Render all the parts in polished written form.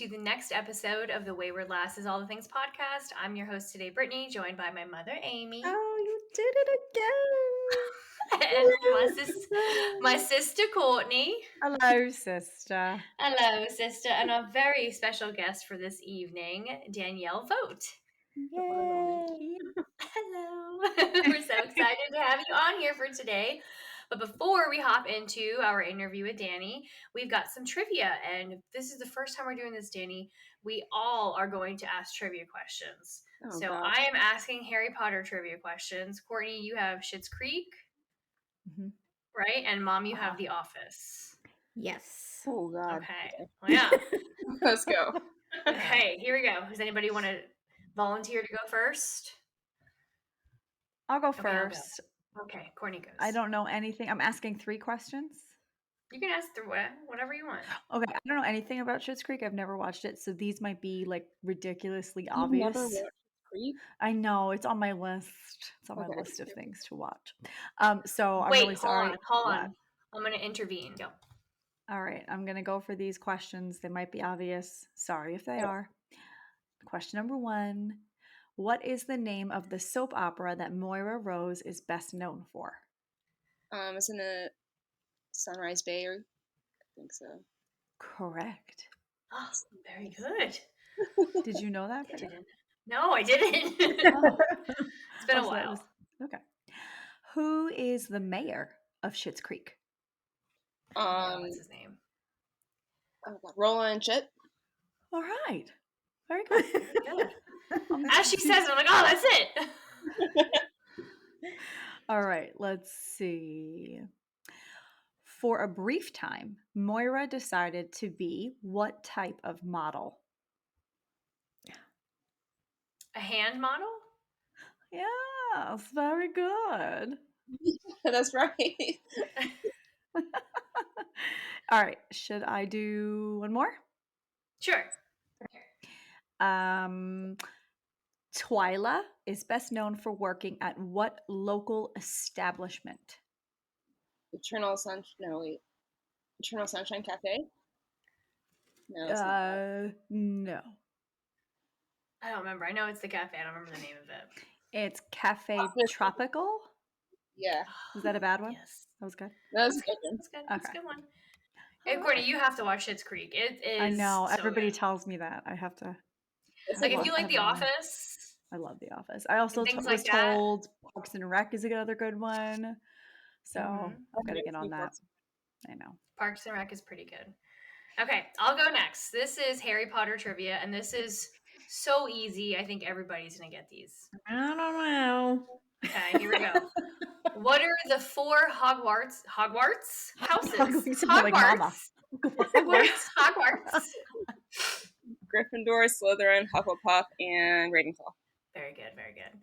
to the next episode of the Wayward Lasses All the Things podcast. I'm your host today, Brittany, joined by my mother, Amy. Oh, you did it again. And my sister, Courtney. Hello, sister. Hello, sister. And our very special guest for this evening, Danielle Vote. Yay. Hello. We're so excited to have you on here for today. But before we hop into our interview with Danny, we've got some trivia. And if this is the first time we're doing this, Danny, we all are going to ask trivia questions. Oh, so gosh. I am asking Harry Potter trivia questions. Courtney, you have Schitt's Creek, right? And Mom, you have The Office. Yes. Oh, God. Okay. Well, yeah. Let's go. Okay, here we go. Does anybody want to volunteer to go first? I'll go Okay, first. Okay, Courtney goes. I don't know anything. I'm asking 3 questions. You can ask whatever you want. Okay, I don't know anything about Schitt's Creek. I've never watched it, so these might be like ridiculously You've obvious. never watched Creep? I know, it's on my list. It's on my Okay. list of things to watch. So I'm Wait, really sorry. hold What? on. I'm going to intervene. Go. All right, I'm going to go for these questions. They might be obvious. Sorry if they are. Question number 1. What is the name of the soap opera that Moira Rose is best known for? It's in the Sunrise Bay, I think so. Correct. Oh, very good. Did you know that? I didn't. No, I didn't. Oh. It's been a while. Okay. Who is the mayor of Schitt's Creek? What's his name? Oh God. Roland Chip. All right. Very good. As she says it, I'm like, oh, that's it. All right, let's see. For a brief time, Moira decided to be what type of model? A hand model? Yes, very good. That's right. All right, should I do one more? Sure. Twyla is best known for working at what local establishment? Eternal Sunshine Cafe? No, it's No. I don't remember. I know it's the cafe. I don't remember the name of it. It's Cafe Tropical. Yeah. Was that a bad one? Yes. That was good? That's good. That's good. That's a Okay. good one. Hey, Courtney, you have to watch Schitt's Creek. It is. I know. so Everybody good. tells me that. I have to. Like, if you like The Office. I love The Office. I also things was like that. told Parks and Rec is another good one. So I've got to get on that. I know. Parks and Rec is pretty good. Okay, I'll go next. This is Harry Potter trivia, and this is so easy. I think everybody's going to get these. I don't know. Okay, here we go. What are the 4 Hogwarts houses? Like Mama. Hogwarts. Gryffindor, Slytherin, Hufflepuff, and Ravenclaw. Very good, very good.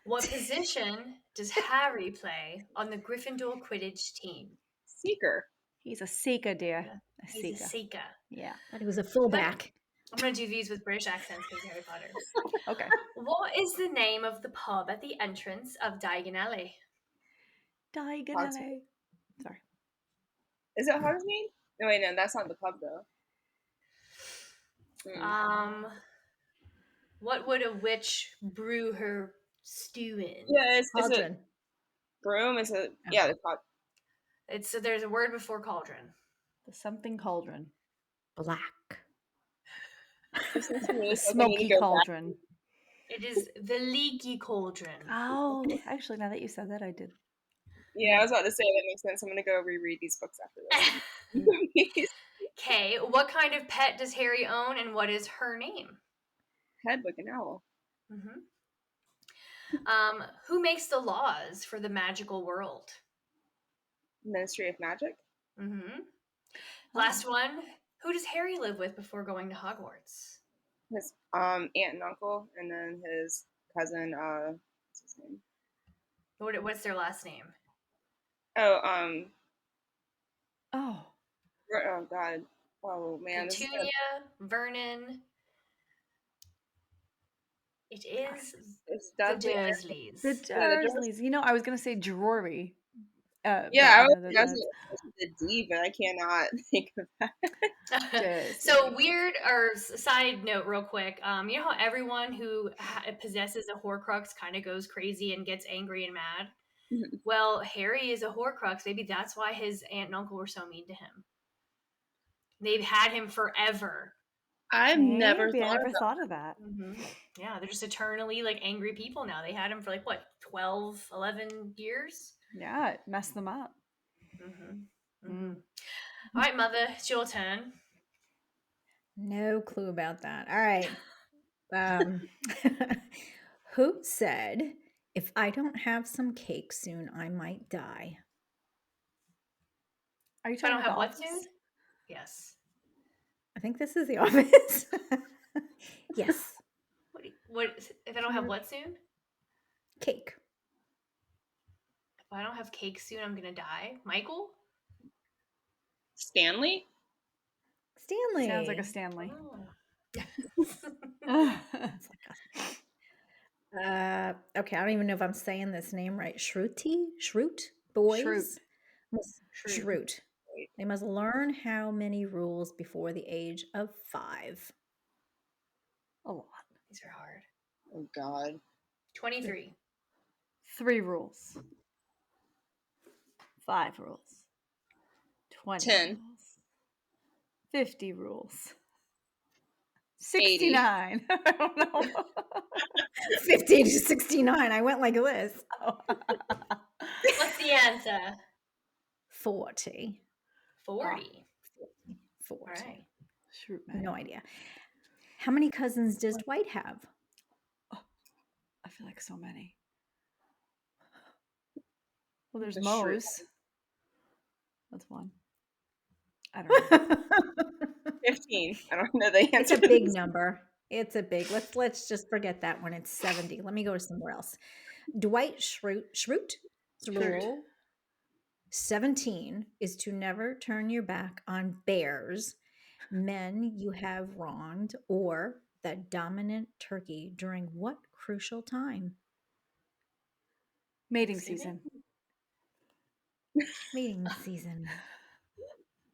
What position does Harry play on the Gryffindor Quidditch team? Seeker. He's a seeker, dear. He's a seeker. Yeah. And he was a fullback. I'm going to do these with British accents because Harry Potter. Okay. What is the name of the pub at the entrance of Diagon Alley? Diagon Alley. Sorry. Is it Hogsmeade? No, wait, no, that's not the pub, though. What would a witch brew her stew in? Yeah, is it Cauldron. broom? Is it? Yeah, the pub. There's a word before cauldron. The something cauldron. Black. The smoky cauldron. It is the leaky cauldron. Oh, actually, now that you said that, I did. Yeah, I was about to say that makes sense. I'm gonna go reread these books after this. Okay, what kind of pet does Harry own, and what is her name? Hedwig and Owl. Mm-hmm. Who makes the laws for the magical world? Ministry of Magic. Mm-hmm. Last one. Who does Harry live with before going to Hogwarts? His aunt and uncle, and then his cousin. What's his name? What's their last name? Oh, Oh God. Oh, man. Petunia, Vernon. It is it's the Dudley. Dursleys. The Dursleys. You know, I was going to say Drury. Yeah, I was, know I was that's with the D, but I cannot think of that. just So weird, or side note real quick, you know how everyone who possesses a Horcrux kind of goes crazy and gets angry and mad? Well, Harry is a Horcrux. Maybe that's why his aunt and uncle were so mean to him. They've had him forever. I've never maybe I thought never about thought of that. Yeah, they're just eternally like angry people now. They had him for like what, 12, 11 years? Yeah, it messed them up. All right, Mother, it's your turn. No clue about that. All right. Who said, if I don't have some cake soon, I might die? Are you If I talking don't about have The what Office? soon? Yes. I think this is The Office. Yes. What if I don't have what soon? Cake. If I don't have cake soon, I'm gonna die. Michael? Stanley? Stanley. Sounds like a Stanley. It's like okay, I don't even know if I'm saying this name right. Shroot boys. Shroot. They must learn how many rules before the age of 5. A lot. These are hard. Oh, God. 23. 3 rules. 5 rules. 20 10. rules. 50 rules. 69. I don't know. 50 to 69. I went like this. What's the answer? 40. 40. 40. All right. Shoot, man. No idea. How many cousins does Dwight have? I feel like so many. Well, there's The Moe's. Shrew. That's one. I don't know. 15. I don't know the answer. It's a big number. It's a big. Let's just forget that one. It's 70. Let me go to somewhere else. Dwight Schrute rule 17 is to never turn your back on bears, men you have wronged, or the dominant turkey during what crucial time? Mating season. Mating season.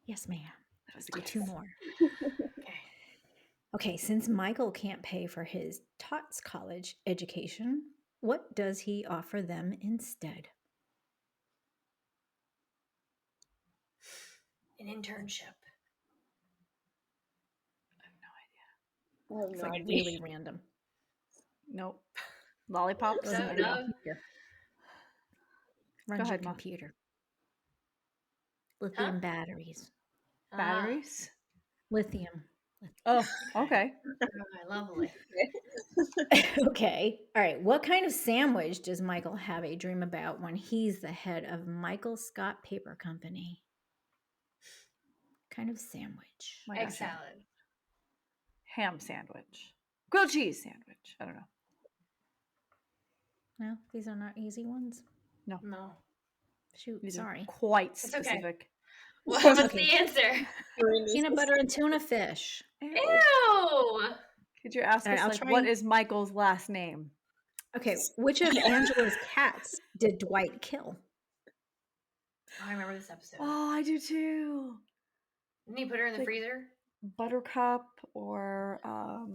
Yes, ma'am. That Let's do 2 more. Okay. Okay, since Michael can't pay for his Tots college education, what does he offer them instead? An internship. I have It's no like idea. really random. Nope. Lollipops? So, Runs no. your computer. Runs your ahead, Ma. computer. Lithium batteries. Batteries? Lithium. Oh, okay. Lovely. Okay. All right. What kind of sandwich does Michael have a dream about when he's the head of Michael Scott Paper Company? Kind of sandwich. My Egg gosh, salad. ham sandwich. Grilled cheese sandwich. I don't know. No, these are not easy ones. No. Shoot, These sorry. are quite It's okay. specific. What's Okay. the answer? Peanut butter and tuna fish. Ew. Could you ask All right, us, I'll like, try what and- is Michael's last name? Okay, which of Angela's cats did Dwight kill? I remember this episode. Oh, I do too. Didn't he put her in the Like- freezer? Buttercup or Oh,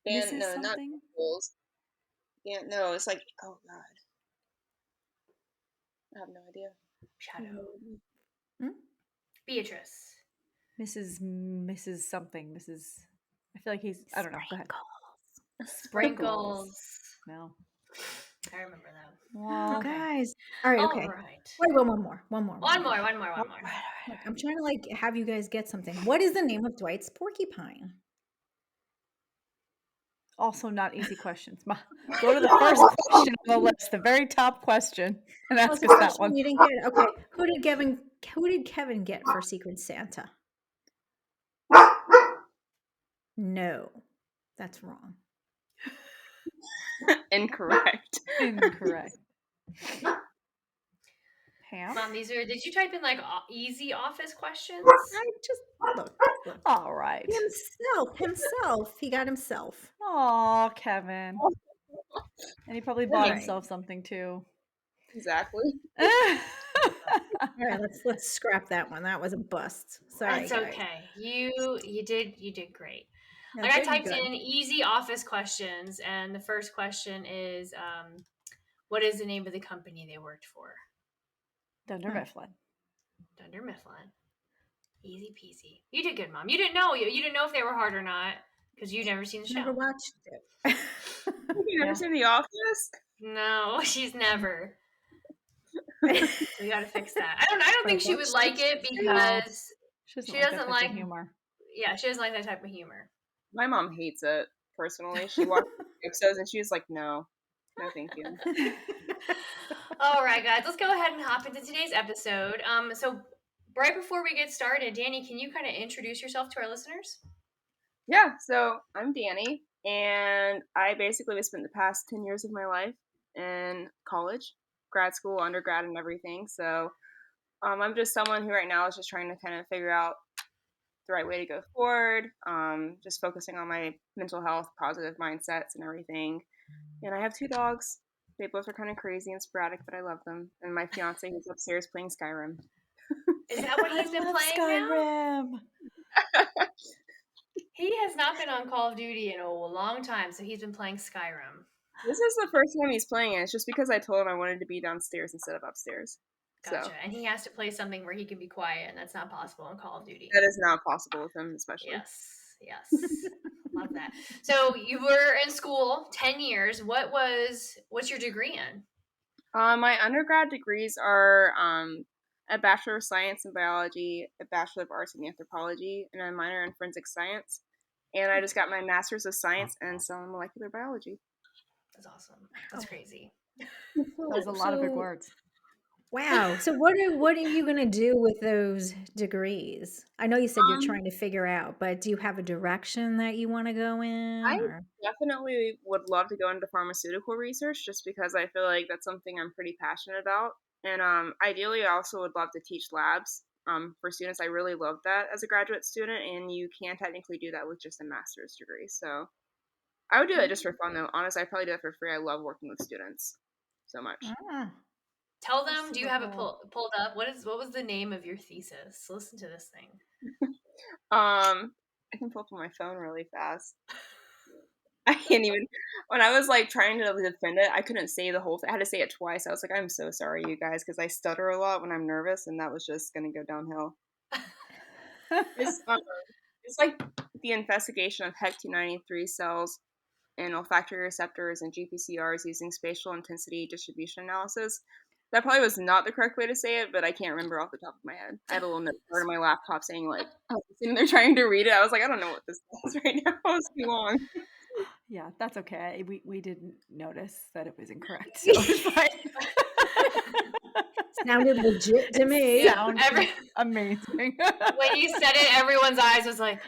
Mrs. no, not something? Nichols. Yeah, no, it's like, oh, God. I have no idea. Shadow. Hmm? Beatrice. Mrs. something. Mrs. I feel like he's. I don't know. Go ahead. Sprinkles. No. I remember that. Well, Okay. Guys. All right, okay. All right. Wait, one more. One more. Look, I'm trying to like have you guys get something. What is the name of Dwight's porcupine? also not easy questions. Go to the first question on the list, the very top question, and ask us that one. You didn't get it. Okay. Who did Kevin get for Secret Santa? No. That's wrong. Incorrect. Incorrect. Pam? Mom, did you type in like easy office questions? I just look. All right. Himself. He got himself. Aw, Kevin. And he probably bought Right. himself something too. Exactly. All right, let's scrap that one. That was a bust. Sorry, It's guys. okay. You did great. Yeah, Like I good, typed good. in easy office questions, and the first question is, what is the name of the company they worked for? Dunder Mifflin. Dunder Mifflin. Easy peasy. You did good, Mom. You didn't know if they were hard or not because you'd never seen the Never show. watched it. You never Yeah. seen The Office? No, she's never. We got to fix that. I don't think she would like it because She doesn't she like that doesn't type like. of humor. Yeah, she doesn't like that type of humor. My mom hates it, personally. She watched episodes and she was like, no, thank you. All right, guys, let's go ahead and hop into today's episode. So right before we get started, Danny, can you kind of introduce yourself to our listeners? Yeah, so I'm Danny, and I basically spent the past 10 years of my life in college, grad school, undergrad, and everything. So I'm just someone who right now is just trying to kind of figure out the right way to go forward, just focusing on my mental health, positive mindsets, and everything. And I have 2 dogs. They both are kind of crazy and sporadic, but I love them. And my fiance is upstairs playing Skyrim. Is that what he's I been love playing now? Skyrim. He has not been on Call of Duty in a long time, so he's been playing Skyrim. This is the first time he's playing it. It's just because I told him I wanted to be downstairs instead of upstairs. So Gotcha. And he has to play something where he can be quiet, and that's not possible in Call of Duty. that is not possible with him, especially. Yes. Love that. So you were in school 10 years. What's your degree in? My undergrad degrees are a Bachelor of Science in Biology, a Bachelor of Arts in Anthropology, and a minor in Forensic Science. And I just got my Master's of Science in Cell and Molecular Biology. That's awesome. That's crazy. That was a lot of big words. Wow. So what are you going to do with those degrees? I know you said you're trying to figure out, but do you have a direction that you want to go in I or? definitely would love to go into pharmaceutical research just because I feel like that's something I'm pretty passionate about. And ideally, I also would love to teach labs for students. I really love that as a graduate student, and you can technically do that with just a master's degree. So I would do that just for fun, though. Honestly, I'd probably do that for free. I love working with students so much. Ah, Tell them, do you super have it cool. pulled up? What was the name of your thesis? Listen to this thing. I can pull up on my phone really fast. I can't even. When I was like trying to defend it, I couldn't say the whole thing. I had to say it twice. I was like, "I'm so sorry, you guys," because I stutter a lot when I'm nervous, and that was just gonna go downhill. It's it's like the investigation of HEC-293 cells and olfactory receptors and GPCRs using spatial intensity distribution analysis. That probably was not the correct way to say it, but I can't remember off the top of my head. I had a little note part of my laptop saying like, I was sitting there trying to read it. I was like, I don't know what this is right now. It's too long. Yeah, that's okay. We didn't notice that it was incorrect. So it's fine. sounded legit to me. Sounds Every- amazing. When you said it, everyone's eyes was like,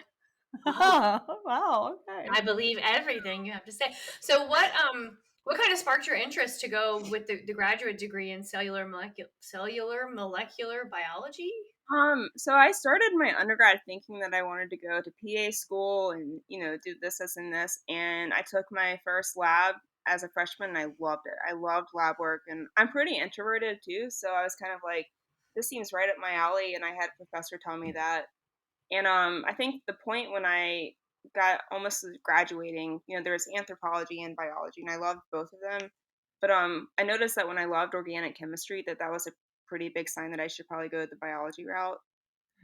Oh, wow. Okay. I believe everything you have to say. So what kind of sparked your interest to go with the graduate degree in cellular molecular biology? So I started my undergrad thinking that I wanted to go to PA school and, do this, and this. And I took my first lab as a freshman and I loved it. I loved lab work and I'm pretty introverted too. So I was kind of like, this seems right up my alley. And I had a professor tell me that. And I think the point when I got almost graduating, there was anthropology and biology, and I loved both of them. But I noticed that when I loved organic chemistry, that was a pretty big sign that I should probably go the biology route.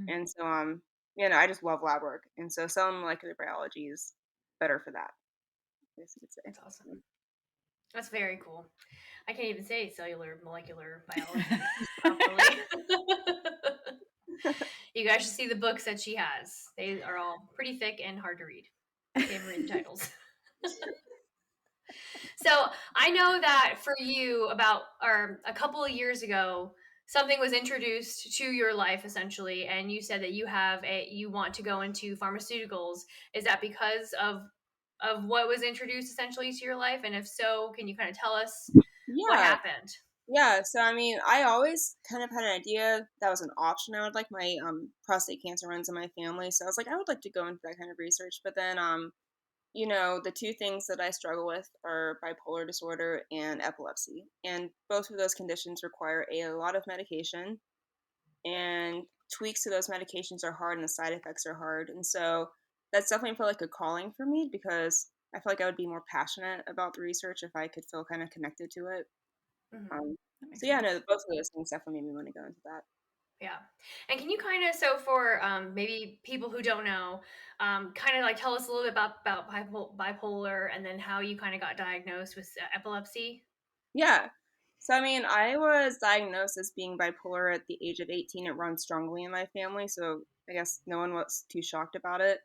And so I just love lab work, and so cell and molecular biology is better for that, I guess you could say. That's awesome. That's very cool. I can't even say cellular molecular biology properly. You guys should see the books that she has. They are all pretty thick and hard to read. Can't even read the titles. So I know that for you, a couple of years ago, something was introduced to your life essentially, and you said that you want to go into pharmaceuticals. Is that because of what was introduced essentially to your life? And if so, can you kind of tell us what Yeah. happened? Yeah, so I mean, I always kind of had an idea that was an option. I would like my prostate cancer runs in my family, so I was like, I would like to go into that kind of research. But then the two things that I struggle with are bipolar disorder and epilepsy. And both of those conditions require a lot of medication, and tweaks to those medications are hard and the side effects are hard. And so that's definitely felt like a calling for me because I feel like I would be more passionate about the research if I could feel kind of connected to it. Mhm. Um, That so makes yeah, sense. no, both of those things definitely made me want to go into that. Yeah. And can you kind of, so for maybe people who don't know, kind of like tell us a little bit about bipolar and then how you kind of got diagnosed with epilepsy? Yeah. So I mean, I was diagnosed as being bipolar at the age of 18. It runs strongly in my family, so I guess no one was too shocked about it.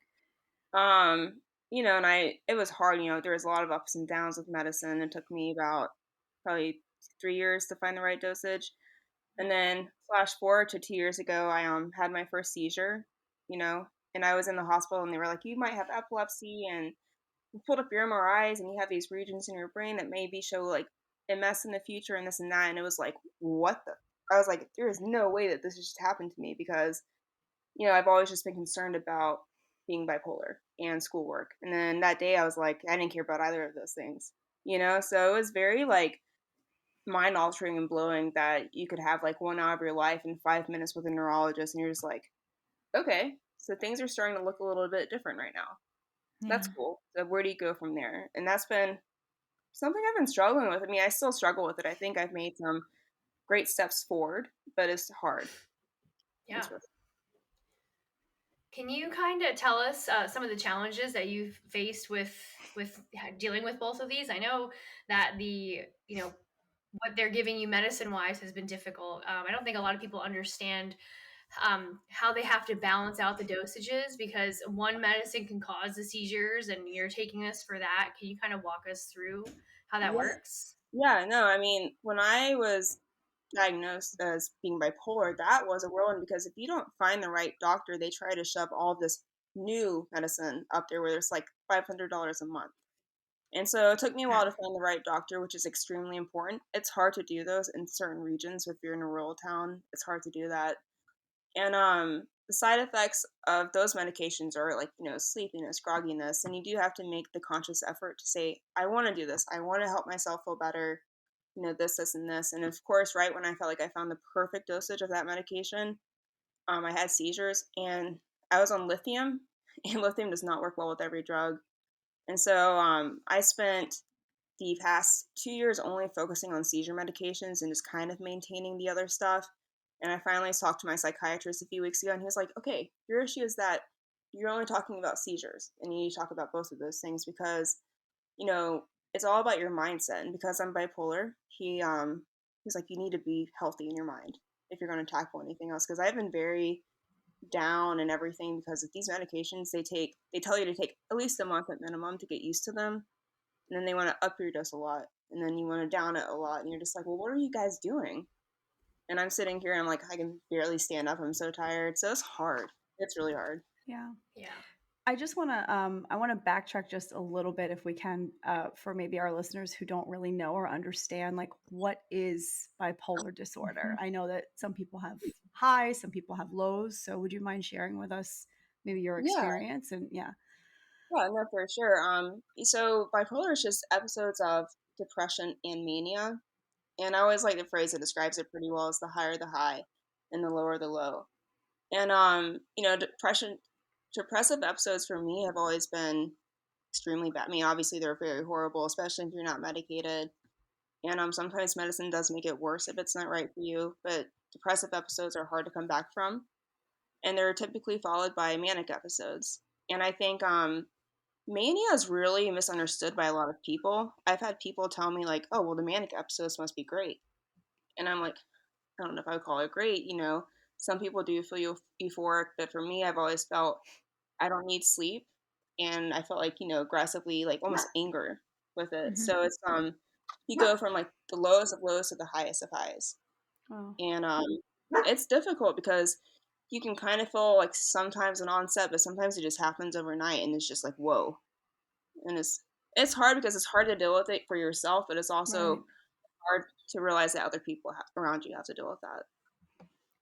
Um, and it was hard, there was a lot of ups and downs with medicine. It took me about probably 3 years to find the right dosage. And then flash forward to 2 years ago, I had my first seizure, you know, and I was in the hospital and they were like, you might have epilepsy, and you pulled up your MRIs and you have these regions in your brain that maybe show like MS in the future and this and that. And it was like, what the? I was like, there is no way that this has just happened to me because I've always just been concerned about being bipolar and schoolwork. And then that day I was like, I didn't care about either of those things. So it was very like mind altering and blowing that you could have like 1 hour of your life in 5 minutes with a neurologist and you're just like, okay, so things are starting to look a little bit different right now. Yeah. That's cool. So where do you go from there? And that's been something I've been struggling with. I mean, I still struggle with it. I think I've made some great steps forward, but it's hard. Yeah. It's rough. Can you kind of tell us some of the challenges that you've faced with dealing with both of these? I know that what they're giving you medicine wise has been difficult. I don't think a lot of people understand how they have to balance out the dosages because one medicine can cause the seizures, and you're taking this for that. Can you kind of walk us through how that Yeah. works? Yeah, no, I mean, when I was diagnosed as being bipolar, that was a whirlwind because if you don't find the right doctor, they try to shove all of this new medicine up there where it's like $500 a month. And so it took me a while Yeah. to find the right doctor, which is extremely important. It's hard to do those in certain regions. If you're in a rural town, it's hard to do that. And the side effects of those medications are like, sleepiness, grogginess, and you do have to make the conscious effort to say, I want to do this. I want to help myself feel better, this, and this. And of course, right when I felt like I found the perfect dosage of that medication, I had seizures and I was on lithium, and lithium does not work well with every drug. And so I spent the past 2 years only focusing on seizure medications and just kind of maintaining the other stuff. And I finally talked to my psychiatrist a few weeks ago, and he was like, okay, your issue is that you're only talking about seizures, and you need to talk about both of those things because, you know, it's all about your mindset. And because I'm bipolar, he's like, you need to be healthy in your mind if you're going to tackle anything else. Because I've been very down and everything because of these medications. They tell you to take at least a month at minimum to get used to them, and then they want to up your dose a lot, and then you want to down it a lot, and you're just like, well, what are you guys doing? And I'm sitting here and I'm like, I can barely stand up, I'm so tired. So it's hard. It's really hard. Yeah. Yeah. I just want to I want to backtrack just a little bit if we can for maybe our listeners who don't really know or understand like what is bipolar disorder. I know that some people have highs, some people have lows. So would you mind sharing with us maybe your Yeah, experience and yeah. yeah, no, for sure. So bipolar is just episodes of depression and mania, and I always like the phrase that describes it pretty well: is the higher the high, and the lower the low. And depressive episodes for me have always been extremely bad. I mean, obviously they're very horrible, especially if you're not medicated. And sometimes medicine does make it worse if it's not right for you. But depressive episodes are hard to come back from, and they're typically followed by manic episodes. And I think mania is really misunderstood by a lot of people. I've had people tell me like, "Oh, well, the manic episodes must be great," and I'm like, I don't know if I would call it great. Some people do feel euphoric, but for me, I've always felt I don't need sleep, and I felt like aggressively like almost anger with it. Hmm. So it's you go from like the lowest of lows to the highest of highs, Oh, and it's difficult because you can kind of feel like sometimes an onset, but sometimes it just happens overnight, and it's just like whoa, and it's hard because it's hard to deal with it for yourself, but it's right. also hard to realize that other people around you have to deal with that.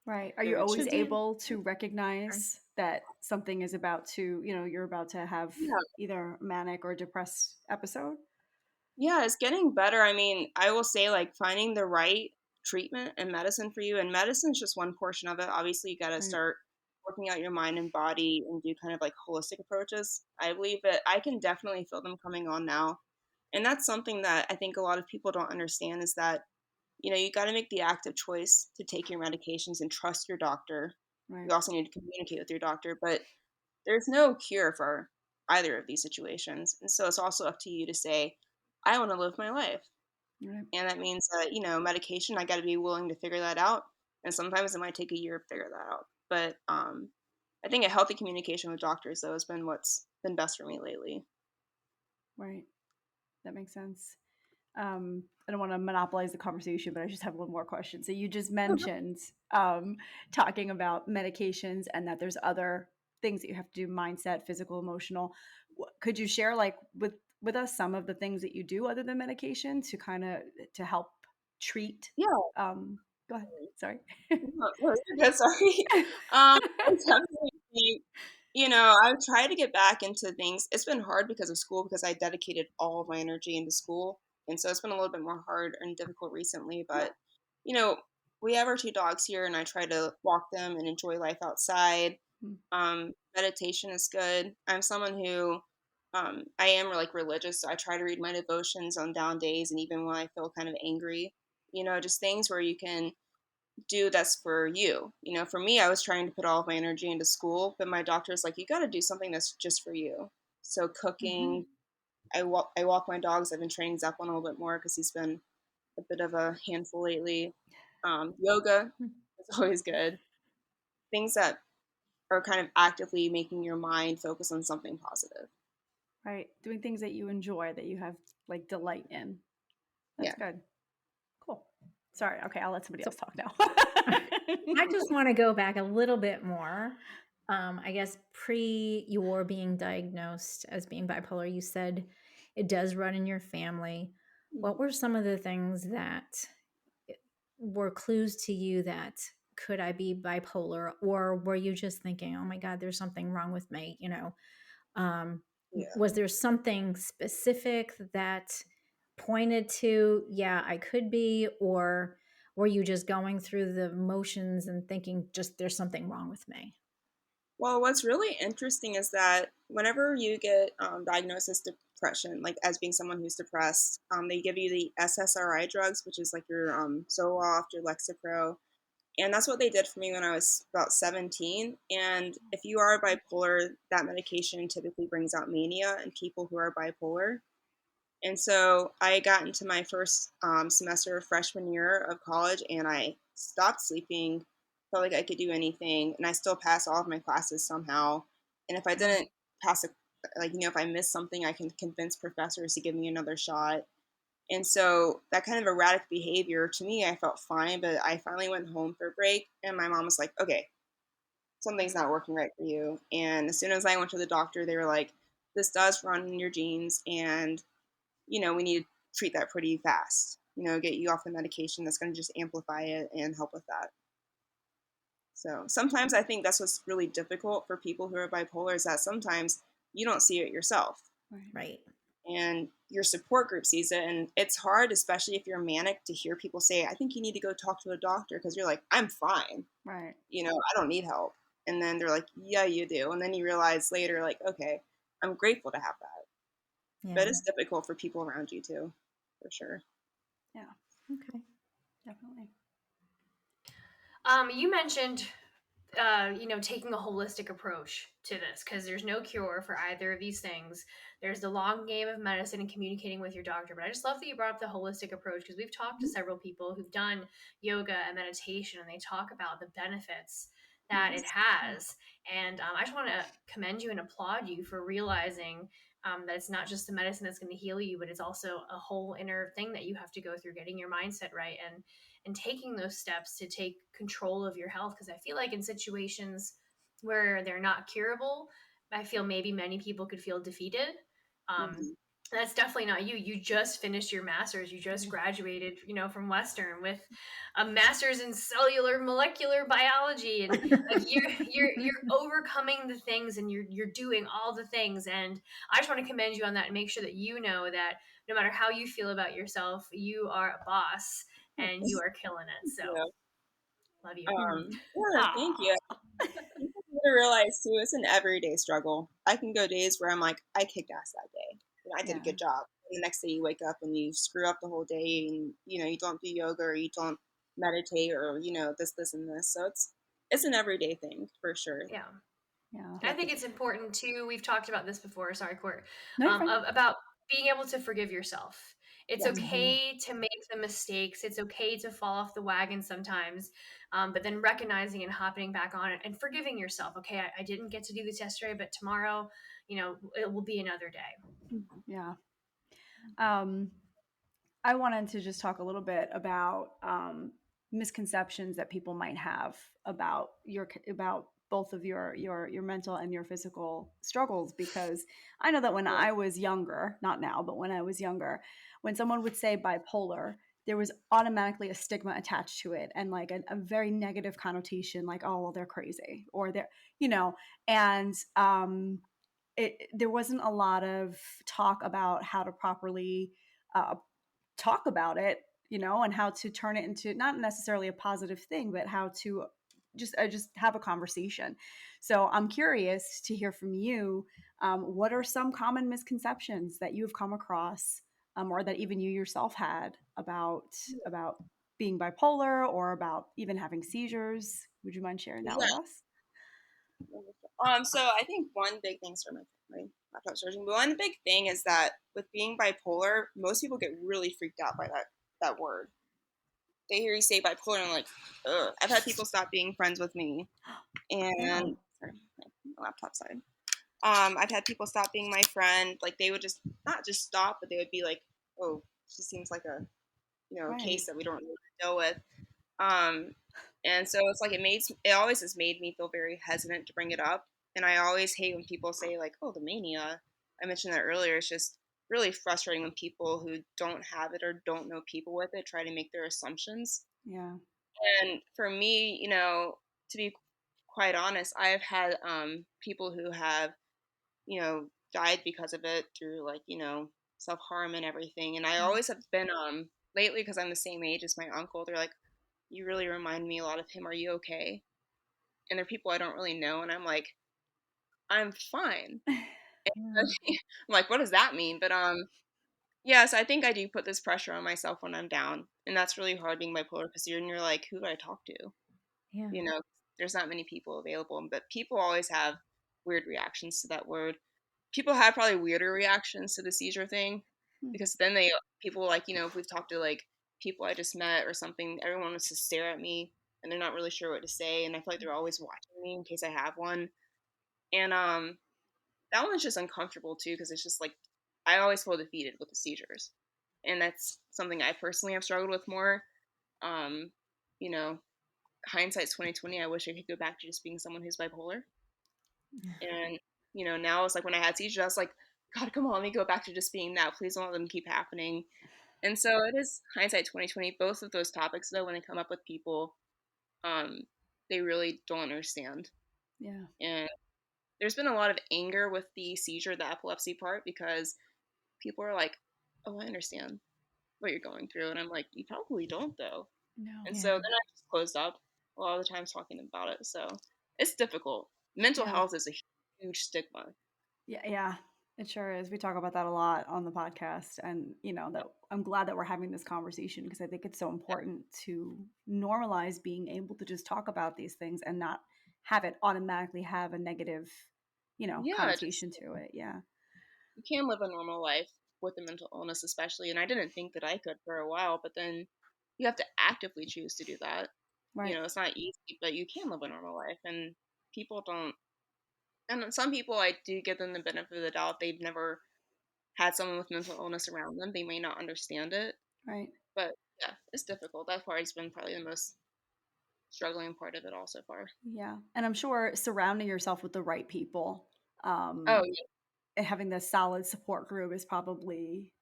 Right. Are you Very always So tricky. Dan, able to sorry. recognize that something is about to, you're about to have Yeah. either manic or depressed episode? Yeah, it's getting better. I mean, I will say like finding the right treatment and medicine for you, and medicine's just one portion of it. Obviously, you got to Right. start working out your mind and body and do kind of like holistic approaches. I believe that I can definitely feel them coming on now. And that's something that I think a lot of people don't understand is that, you got to make the active choice to take your medications and trust your doctor. Right. You also need to communicate with your doctor, but there's no cure for either of these situations. And so it's also up to you to say, I want to live my life. Right. And that means that, medication, I got to be willing to figure that out. And sometimes it might take a year to figure that out. But I think a healthy communication with doctors, though, has been what's been best for me lately. Right. That makes sense. I don't want to monopolize the conversation, but I just have one more question. So you just mentioned talking about medications and that there's other things that you have to do: mindset, physical, emotional. Could you share like with us some of the things that you do other than medication to kind of to help treat? Yeah. Go ahead. Sorry. No, you're good. Sorry. I definitely think, I've tried to get back into things. It's been hard because of school because I dedicated all of my energy into school. And so it's been a little bit more hard and difficult recently. But, you know, we have our two dogs here and I try to walk them and enjoy life outside. Meditation is good. I'm someone who I am like religious, so I try to read my devotions on down days and even when I feel kind of angry. Just things where you can do that's for you. For me, I was trying to put all of my energy into school, but my doctor's like, you got to do something that's just for you. So Mm-hmm. cooking, I walk my dogs. I've been training Zeppelin a little bit more because he's been a bit of a handful lately. Yoga is always good. Things that are kind of actively making your mind focus on something positive. Right. Doing things that you enjoy, that you have like delight in. That's Yeah. good. Cool. Sorry. Okay, I'll let somebody So else talk now. I just want to go back a little bit more. I guess pre your being diagnosed as being bipolar, you said it does run in your family. What were some of the things that were clues to you that could I be bipolar, or were you just thinking, oh my God, there's something wrong with me? Um, Yeah. was there something specific that pointed to, yeah, I could be, or were you just going through the motions and thinking just there's something wrong with me? Well, what's really interesting is that whenever you get diagnosed as depression, like as being someone who's depressed, they give you the SSRI drugs, which is like your Zoloft, your Lexapro, and that's what they did for me when I was about 17. And if you are bipolar, that medication typically brings out mania in people who are bipolar. And so I got into my first semester of freshman year of college and I stopped sleeping, felt like I could do anything, and I still passed all of my classes somehow. And if I Wow. didn't pass if I missed something, I can convince professors to give me another shot. And so that kind of erratic behavior, to me, I felt fine, but I finally went home for a break and my mom was like, okay, something's not working right for you. And as soon as I went to the doctor, they were like, this does run in your genes and we need to treat that pretty fast. Get you off the medication that's going to just amplify it and help with that. So sometimes I think that's what's really difficult for people who are bipolar is that sometimes you don't see it yourself Right. Right. and your support group sees it. And it's hard, especially if you're manic, to hear people say, I think you need to go talk to a doctor because you're like, I'm fine. Right. I don't need help. And then they're like, yeah, you do. And then you realize later, like, okay, I'm grateful to have that. Yeah. But it's difficult for people around you too, for sure. Yeah. Okay. Definitely. You mentioned, taking a holistic approach to this because there's no cure for either of these things. There's the long game of medicine and communicating with your doctor. But I just love that you brought up the holistic approach because we've talked to several people who've done yoga and meditation, and they talk about the benefits that it Yes. has. And I just want to commend you and applaud you for realizing that it's not just the medicine that's going to heal you, but it's also a whole inner thing that you have to go through, getting your mindset right and taking those steps to take control of your health. Because I feel like in situations where they're not curable, I feel maybe many people could feel defeated. Mhm. That's definitely not you. You just finished your master's. You just graduated, from Western with a master's in cellular molecular biology, and like you're overcoming the things, and you're doing all the things. And I just want to commend you on that and make sure that you know that no matter how you feel about yourself, you are a boss Oh, and you thanks. are killing it. So Yeah. love you. Yeah, thank you. Aw. People need to realize too, it's an everyday struggle. I can go days where I'm like, I kicked ass that day. I did a Yeah. good job. And the next day you wake up and you screw up the whole day, and you don't do yoga, or you don't meditate, or this and this. So it's an everyday thing for sure. Yeah. Yeah. You I have to think it's important too. We've talked about this before. Sorry, Court. No, you're fine. About being able to forgive yourself. It's Yes. Mhm. okay to make the mistakes. It's okay to fall off the wagon sometimes, but then recognizing and hopping back on it and forgiving yourself. Okay, I didn't get to do this yesterday, but tomorrow, it will be another day. Yeah. Um, I wanted to just talk a little bit about misconceptions that people might have about both of your mental and your physical struggles, because I know that when Yeah. I was younger, not now, but when I was younger, when someone would say bipolar, there was automatically a stigma attached to it, and like a very negative connotation, like, oh well, they're crazy, or they're, you know and there wasn't a lot of talk about how to properly uh, talk about it, and how to turn it into not necessarily a positive thing, but how to just have a conversation. So I'm curious to hear from you. What are some common misconceptions that you've come across, or that even you yourself had about being bipolar, or about even having seizures? Would you mind sharing that with Yeah. us? So I think one big thing, sorry, my laptop's charging, but one big thing is that with being bipolar, most people get really freaked out by that word. They hear you say bipolar and like, ugh. I've had people stop being friends with me, Oh, and sorry, my laptop side. I've had people stop being my friend. Like they would just not just stop, but they would be like, "Oh, she seems like a right. case that we don't really deal with." Um, and so it's like it always has made me feel very hesitant to bring it up. And I always hate when people say like, "Oh, the mania." I mentioned that earlier. It's just really frustrating when people who don't have it or don't know people with it try to make their assumptions. Yeah. And for me, to be quite honest, I've had people who have died because of it through like, self harm and everything. And I Mm. always have been lately, because I'm the same age as my uncle, they're like, you really remind me a lot of him. Are you okay? And they're people I don't really know, and I'm like, I'm fine. Yeah. I'm like, what does that mean? But yeah, so I think I do put this pressure on myself when I'm down, and that's really hard being bipolar, because you're like, who do I talk to? Yeah. You know, there's not many people available, but people always have weird reactions to that word. People have probably weirder reactions to the seizure thing, Hmm. because then people like, if we've talked to like people I just met or something, everyone wants to stare at me and they're not really sure what to say, and I feel like they're always watching me in case I have one. And that one's just uncomfortable too, because it's just like I always feel defeated with the seizures, and that's something I personally have struggled with more. um you know Hindsight's 2020. I wish I could go back to just being someone who's bipolar. And now it's like when I had seizures, I was like, God, come on, let me go back to just being that. Please don't let them keep happening. And so it is hindsight 2020. Both of those topics, though, when they come up with people, um, they really don't understand. Yeah. And there's been a lot of anger with the seizure, the epilepsy part, because people are like, "Oh, I understand what you're going through," and I'm like, "You probably don't, though." No. And Yeah. so then I just closed up a lot of the times talking about it. So it's difficult. Mental Yeah. health is a huge stigma. Yeah, yeah, it sure is. We talk about that a lot on the podcast, and that I'm glad that we're having this conversation, because I think it's so important to normalize being able to just talk about these things and not have it automatically have a negative, Yeah, just connotation to it. Yeah. you can live a normal life with a mental illness, especially. And I didn't think that I could for a while, but then you have to actively choose to do that. Right. It's not easy, but you can live a normal life, and people don't. And some people, I do give them the benefit of the doubt. They've never had someone with mental illness around them. They may not understand it, Right. but yeah, it's difficult. That part has been probably the most struggling part of it all so far. Yeah. And I'm sure surrounding yourself with the right people, Oh, um, yeah. having this solid support group is probably,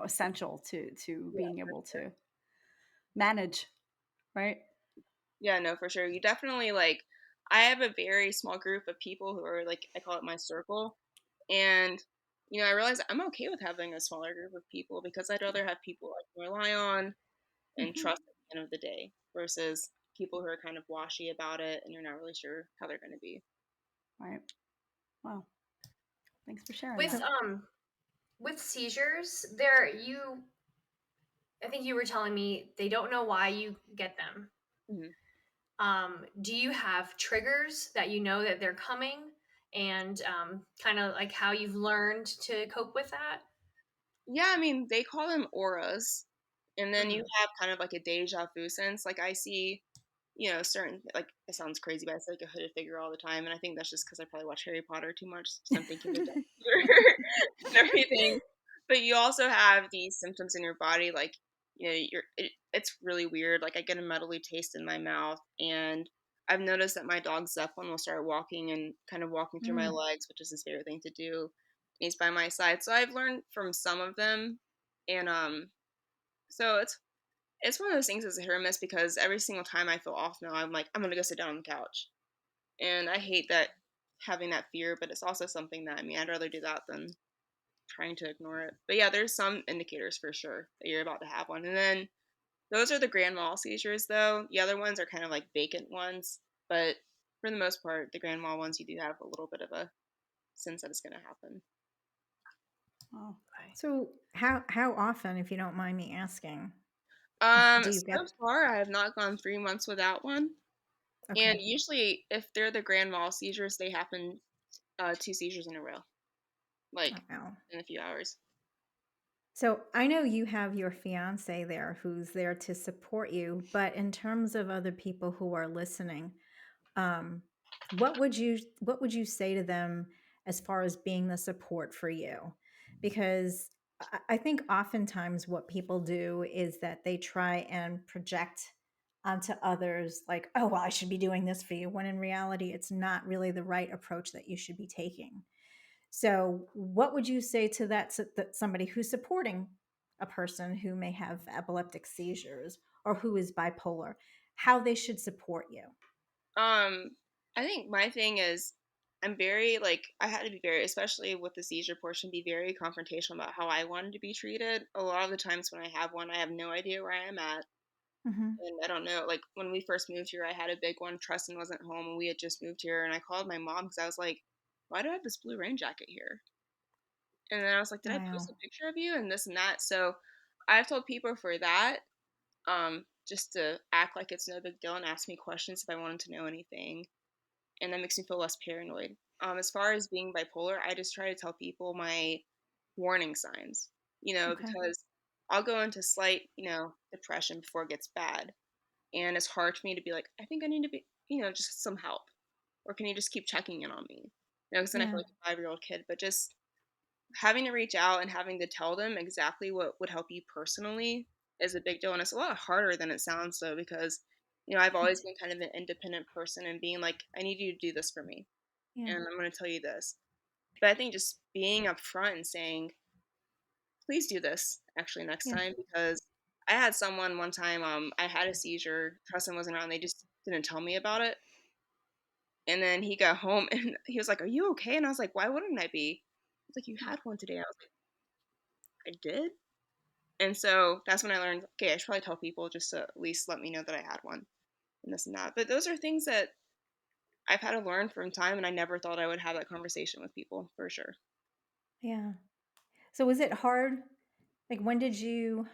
essential to Yeah, being for able sure. to manage, right? Yeah, no, for sure. You definitely like. I have a very small group of people who are like I call it my circle, and I realize I'm okay with having a smaller group of people because I'd rather have people I can rely on and Hmm. trust at the end of the day versus people who are kind of washy about it and you're not really sure how they're going to be. Right. Wow. Thanks for sharing With that. So seizures, there you I think you were telling me they don't know why you get them. Hmm. Do you have triggers that you know that they're coming, and kind of like how you've learned to cope with that? Yeah, I mean, they call them auras. And then you Hmm. have kind of like a deja vu sense. Like I see, certain, like it sounds crazy, but I see like a hooded figure all the time. And I think that's just because I probably watch Harry Potter too much. So I'm thinking they're and everything. But you also have these symptoms in your body, like, it's really weird. Like I get a metally taste in my mouth. And I've noticed that my dog Zeppelin will start walking and kind of walking through my mm, legs, which is his favorite thing to do. He's by my side. So I've learned from some of them. And so it's one of those things that's a hit or miss because every single time I feel off now, I'm like, I'm gonna go sit down on the couch. And I hate that having that fear, but it's also something that I'd rather do that than trying to ignore it. But yeah, there's some indicators for sure that you're about to have one. And then those are the grand mal seizures though. The other ones are kind of like vacant ones, but for the most part, the grand mal ones you do have a little bit of a sense that it's gonna happen. Oh, Okay. so how often, if you don't mind me asking, do you So get? far I have not gone 3 months without one. Okay. And usually, if they're the grand mal seizures, they happen 2 seizures in a row, like Oh, wow. in a few hours. So I know you have your fiance there who's there to support you, but in terms of other people who are listening, um, what would you say to them as far as being the support for you? Because I think oftentimes what people do is that they try and project onto others like, oh well, I should be doing this for you, when in reality it's not really the right approach that you should be taking. So, what would you say to that somebody who's supporting a person who may have epileptic seizures or who is bipolar, how they should support you? Um, I think my thing is, I'm very like I had to be very, especially with the seizure portion, be very confrontational about how I wanted to be treated. A lot of the times when I have one, I have no idea where I am at, Hmm. and I don't know. Like when we first moved here, I had a big one. Tristan wasn't home, and we had just moved here, and I called my mom because I was like, "Why do I have this blue rain jacket here?" And then I was like, "Did I Wow. post a picture of you?" And this and that. So I've told people for that, just to act like it's no big deal and ask me questions if I wanted to know anything, and that makes me feel less paranoid. As far as being bipolar, I just try to tell people my warning signs, Okay. because I'll go into slight, depression before it gets bad, and it's hard for me to be like, I think I need to be, just some help, or can you just keep checking in on me? Because then I feel Yeah. like a 5-year-old kid, but just having to reach out and having to tell them exactly what would help you personally is a big deal. And it's a lot harder than it sounds, though, because, I've always been kind of an independent person and being like, I need you to do this for me. Yeah. And I'm going to tell you this. But I think just being upfront and saying, please do this actually next Yeah. time, because I had someone one time, I had a seizure, Tristan wasn't around, they just didn't tell me about it. And then he got home and he was like, are you okay? And I was like, why wouldn't I be? He's like, you had one today. I was like, I did? And so that's when I learned, okay, I should probably tell people just to at least let me know that I had one and this and that. But those are things that I've had to learn from time, and I never thought I would have that conversation with people for sure. Yeah. So was it hard? Like, when did you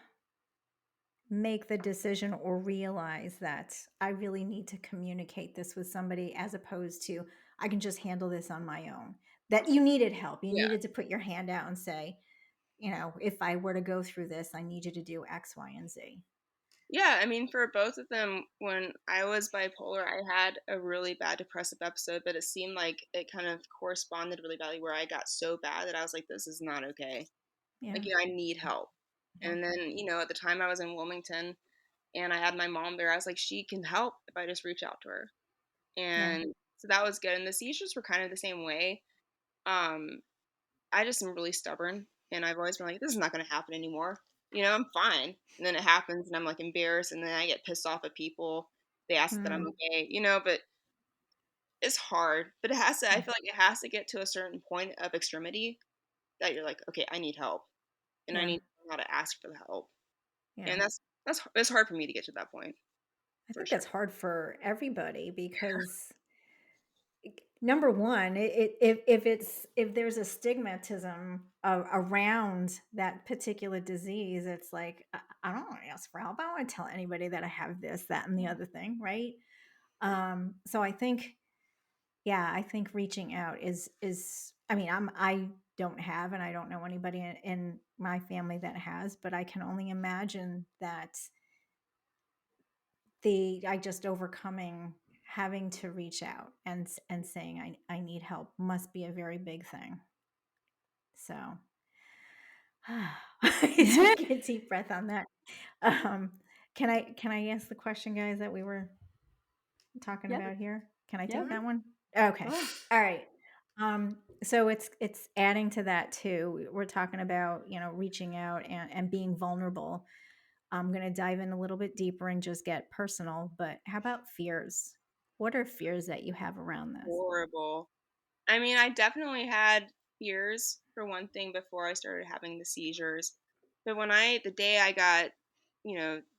make the decision or realize that I really need to communicate this with somebody as opposed to I can just handle this on my own? That you needed help. You Yeah. needed to put your hand out and say, if I were to go through this, I need you to do X, Y, and Z. Yeah, I mean, for both of them, when I was bipolar, I had a really bad depressive episode, but it seemed like it kind of corresponded really badly where I got so bad that I was like, this is not okay. Like, Yeah. I need help. Yeah. And then, at the time I was in Wilmington and I had my mom there, I was like, she can help if I just reach out to her. Yeah. And so that was good. And the seizures were kind of the same way. Um, I just am really stubborn, and I've always been like, this is not going to happen anymore. I'm fine. And then it happens, and I'm like embarrassed, and then I get pissed off at people. They ask that I'm Mm, okay, but it's hard. But it has to. I mm, feel like it has to get to a certain point of extremity that you're like, okay, I need help, and I yeah, need to know how to ask for the help. yeah. And that's it's hard for me to get to that point I for think sure. that's hard for everybody because number one, if there's a stigmatism around that particular disease, it's like I don't want to ask for help. I don't want to tell anybody that I have this, that, and the other thing, right? So I think, yeah, I think reaching out is. I mean, I don't have, and I don't know anybody in my family that has, but I can only imagine that I just overcoming having to reach out and saying I need help must be a very big thing. So I take a deep breath on that. Um, can I ask the question, guys, that we were talking Yep. about here? Can I take Yep. Mhm. that one? Okay. Go ahead. All right. So it's adding to that too. We're talking about, reaching out and being vulnerable. I'm going to dive in a little bit deeper and just get personal, but how about fears? What are fears that you have around this? Horrible. I mean, I definitely had fears for one thing before I started having the seizures. But the day I got,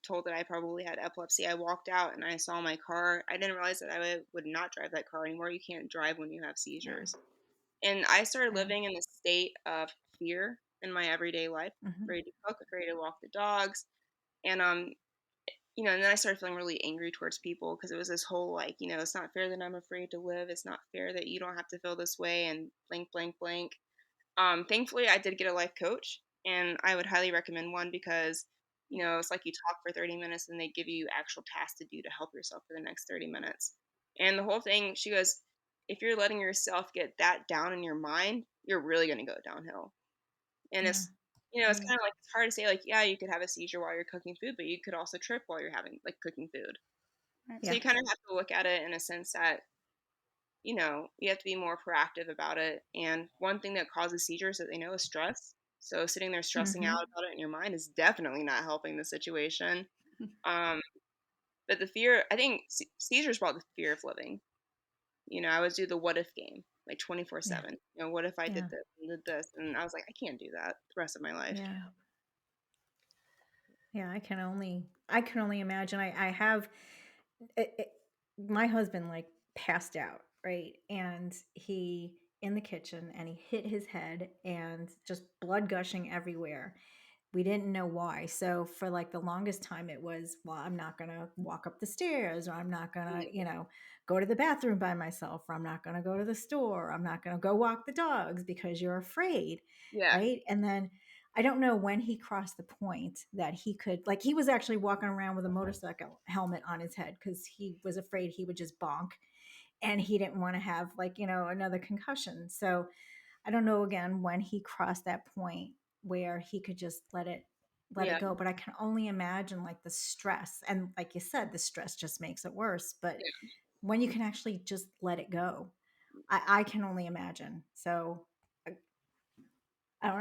told that I probably had epilepsy, I walked out and I saw my car. I didn't realize that would not drive that car anymore. You can't drive when you have Yeah. seizures. And I started Yeah. living in a state of fear in my everyday life, Hmm. afraid to cook, afraid to walk the dogs. And and then I started feeling really angry towards people because it was this whole like, it's not fair that I'm afraid to live. It's not fair that you don't have to feel this way and blank, blank, blank. Thankfully, I did get a life coach, and I would highly recommend one because, it's like you talk for 30 minutes and they give you actual tasks to do to help yourself for the next 30 minutes. And the whole thing, she goes, if you're letting yourself get that down in your mind, you're really going to go downhill. And Yeah. it's Mm. kind of like, it's hard to say, like, yeah, you could have a seizure while you're cooking food, but you could also trip while you're having, like, cooking food. Right. So Yeah. you kind of have to look at it in a sense that, you have to be more proactive about it. And one thing that causes seizures that they know is stress. So sitting there stressing out Hmm. about it in your mind is definitely not helping the situation. Um, but the fear, I think seizures brought the fear of living. I would do the what if game like Yeah. 24/7. What if I did Yeah. this and did this? And I was like, I can't do that the rest of my life. Yeah. Yeah. I can only imagine. I have it, my husband like passed out, right? And he in the kitchen and he hit his head and just blood gushing everywhere. We didn't know why. So for like the longest time it was, well, I'm not going to walk up the stairs, or I'm not going to, go to the bathroom by myself, or I'm not going to go to the store, or I'm not going to go walk the dogs because you're afraid, Yeah. right? And then I don't know when he crossed the point that he could, like, he was actually walking around with a motorcycle helmet on his head because he was afraid he would just bonk, and he didn't want to have, like, another concussion. So I don't know again when he crossed that point where he could just let it Yeah. go. But I can only imagine like the stress. And like you said, the stress just makes it worse. But when you can actually just let it go, I can only imagine. So I don't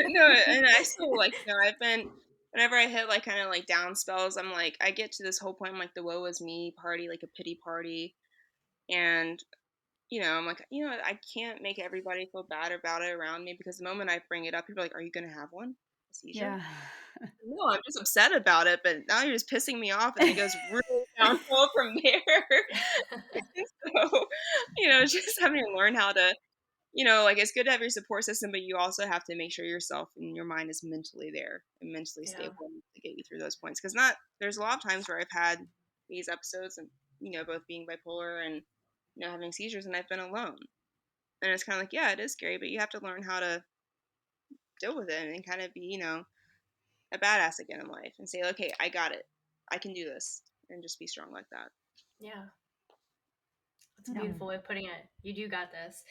No, know. and I still like, I've been, whenever I hit like kind of like down spells, I'm like, I get to this whole point, I'm like the woe is me party, like a pity party. And, I'm like, I can't make everybody feel bad about it around me because the moment I bring it up, people are like, are you going to have one? A seizure? Yeah. No, I'm just upset about it, but now you're just pissing me off, and it goes really downhill from there. So, just having to learn how to, like it's good to have your support system, but you also have to make sure yourself and your mind is mentally there and mentally Yeah. stable to get you through those points. Because not there's a lot of times where I've had these episodes, and both being bipolar and having seizures, and I've been alone, and it's kind of like, yeah, it is scary, but you have to learn how to deal with it and kind of be a badass again in life and say, okay, I got it, I can do this, and just be strong like that. Yeah. That's a Yeah. beautiful way of putting it. You do got this.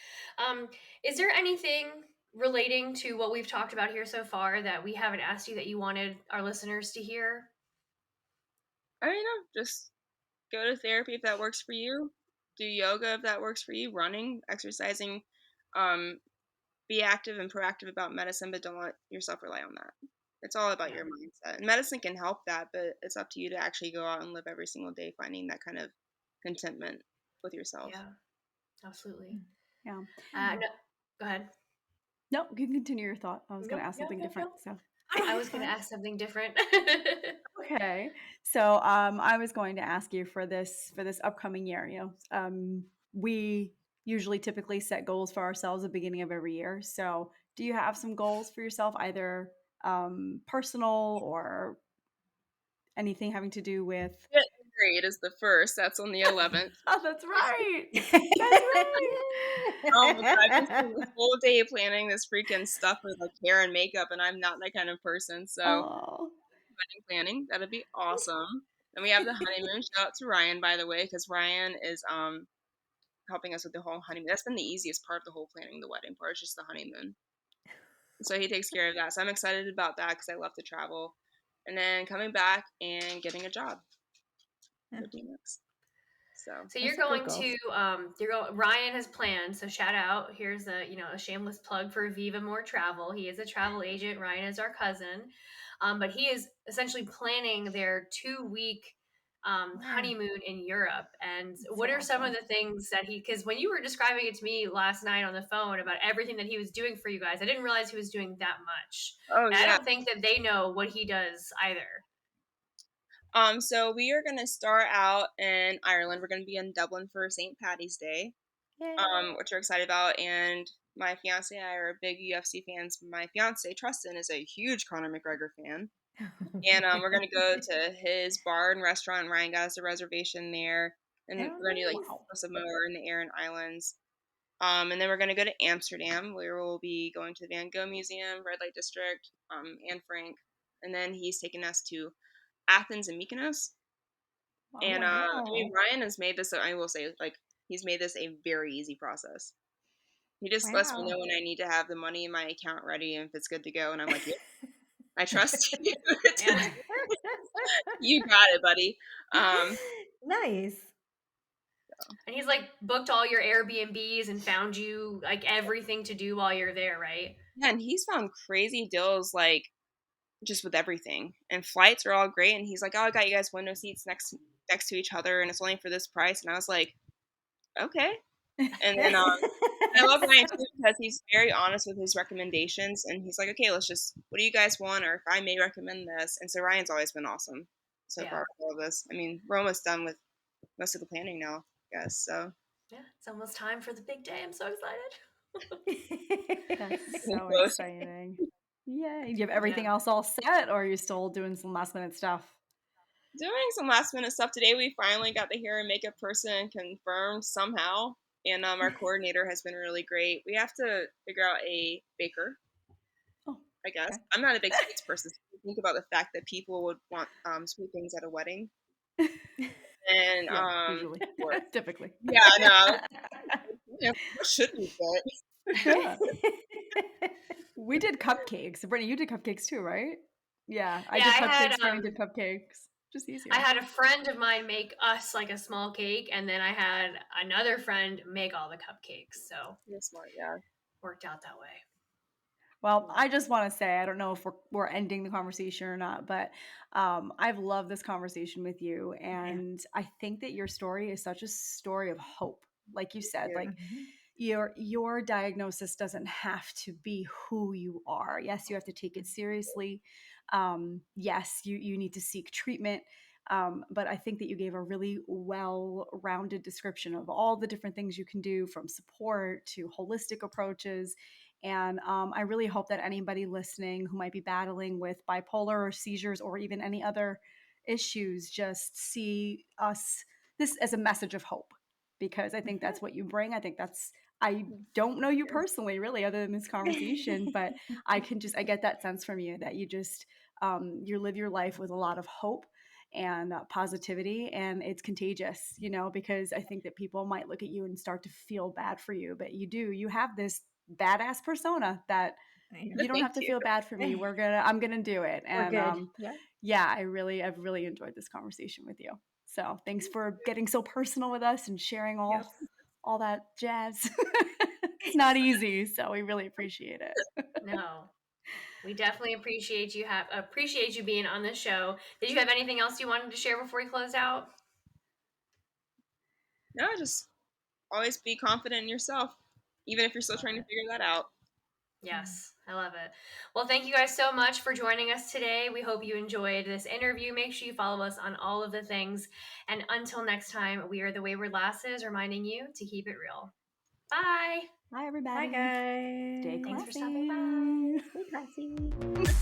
Is there anything relating to what we've talked about here so far that we haven't asked you that you wanted our listeners to hear? I don't know, just go to therapy if that works for you. Do yoga if that works for you. Running, exercising, um, be active and proactive about medicine, but don't let yourself rely on that. It's all about Yeah. your mindset. And medicine can help that, but it's up to you to actually go out and live every single day finding that kind of contentment with yourself. Yeah. Absolutely. Yeah. No, go ahead. No, you can continue your thought. I was going to Nope, ask nope, something nope, different. nope. So I was going to ask something different. okay. So I was going to ask you for this upcoming year. We usually typically set goals for ourselves at the beginning of every year. So do you have some goals for yourself, either personal or anything having to do with? Get married is the first. That's on the 11th. Oh, that's right. That's right. Oh my god, I've been spending the whole day planning this freaking stuff with like hair and makeup, and I'm not that kind of person. So Oh. wedding planning, that'd be awesome. And we have the honeymoon. Shout out to Ryan, by the way, because Ryan is helping us with the whole honeymoon. That's been the easiest part of the whole planning the wedding part. It's just the honeymoon. So he takes care of that. So I'm excited about that because I love to travel. And then coming back and getting a job Yeah. would be next. So So Those you're are good going goals. to Ryan has planned, so shout out. Here's a shameless plug for Viva More Travel. He is a travel agent. Ryan is our cousin. But he is essentially planning their 2 week Wow. honeymoon in Europe. And That's what so are some of awesome. the things that because when you were describing it to me last night on the phone about everything that he was doing for you guys, I didn't realize he was doing that much. oh And I yeah. don't think that they know what he does either. So we are gonna start out in Ireland. We're gonna be in Dublin for St. Patty's Day. Yay. Which we're excited about. And my fiance and I are big UFC fans. My fiance Tristan is a huge Conor McGregor fan. And we're gonna go to his bar and restaurant. Ryan got us a reservation there, and Oh, we're gonna do like nice. Wow. some more in the Aran Islands. And then we're gonna go to Amsterdam, where we'll be going to the Van Gogh Museum, Red Light District, Anne Frank, and then he's taking us to Athens and Mykonos. And I mean, Wow. Ryan has made this. I will say, like, he's made this a very easy process. He just lets me Wow. know when I need to have the money in my account ready and if it's good to go, and I'm like, "Yep, I trust you to Yeah. do you got it, buddy." Um, Nice. And he's like booked all your Airbnbs and found you like everything to do while you're there, right? yeah, and he's found crazy deals, like, just with everything, and flights are all great, and he's like, "Oh, I got you guys window seats next to each other, and it's only for this price," and I was like, "Okay." And then, I love Ryan too because he's very honest with his recommendations, and he's like, "Okay, let's just what do you guys want, or if I may recommend this." And so Ryan's always been awesome so far Yeah. with all of this. I mean, we're almost done with most of the planning now, I guess. So Yeah. It's almost time for the big day. I'm so excited. That's getting so close. exciting. Yay. Do you have everything Yeah. else all set, or are you still doing some last minute stuff? Doing some last minute stuff today. We finally got the hair and makeup person confirmed somehow, and our coordinator has been really great. We have to figure out a baker, Oh, I guess. okay. I'm not a big sweets person. So think about the fact that people would want sweet things at a wedding, and Yeah, usually. what? Typically. Yeah, no. Yeah, what should we get? Yeah. We did cupcakes. Brittany, you did cupcakes too, right? Yeah, I Yeah, did cupcakes. Brittany did cupcakes. Just I easier. had a friend of mine make us like a small cake, and then I had another friend make all the cupcakes. So You're smart, yeah. worked out that way. Well, I just want to say, I don't know if we're ending the conversation or not, but I've loved this conversation with you. And I think that your story is such a story of hope. Like you said, Yeah. like your diagnosis doesn't have to be who you are. Yes, you have to take it seriously. Yes, you need to seek treatment. But I think that you gave a really well-rounded description of all the different things you can do, from support to holistic approaches. And I really hope that anybody listening who might be battling with bipolar or seizures or even any other issues just see this as a message of hope, because I think that's what you bring. I think that's, I don't know you personally really other than this conversation, but I get that sense from you that you just, you live your life with a lot of hope and positivity, and it's contagious, because I think that people might look at you and start to feel bad for you, but you have this badass persona that you don't Thank have to you. feel bad for me. I'm gonna do it. We're And good. Yeah. yeah, I've really enjoyed this conversation with you. So thanks for getting so personal with us and sharing Yes. all that jazz. It's not easy, so we really appreciate it. No, we definitely appreciate you being on the show. Did you have anything else you wanted to share before we close out? No, just always be confident in yourself, even if you're still Love trying to it. figure that out. Yes, I love it. Well, thank you guys so much for joining us today. We hope you enjoyed this interview. Make sure you follow us on all of the things. And until next time, we are the Wayward Lasses, reminding you to keep it real. Bye. Bye, Bye, everybody. guys. Stay Thanks for classy. stopping by. Stay classy.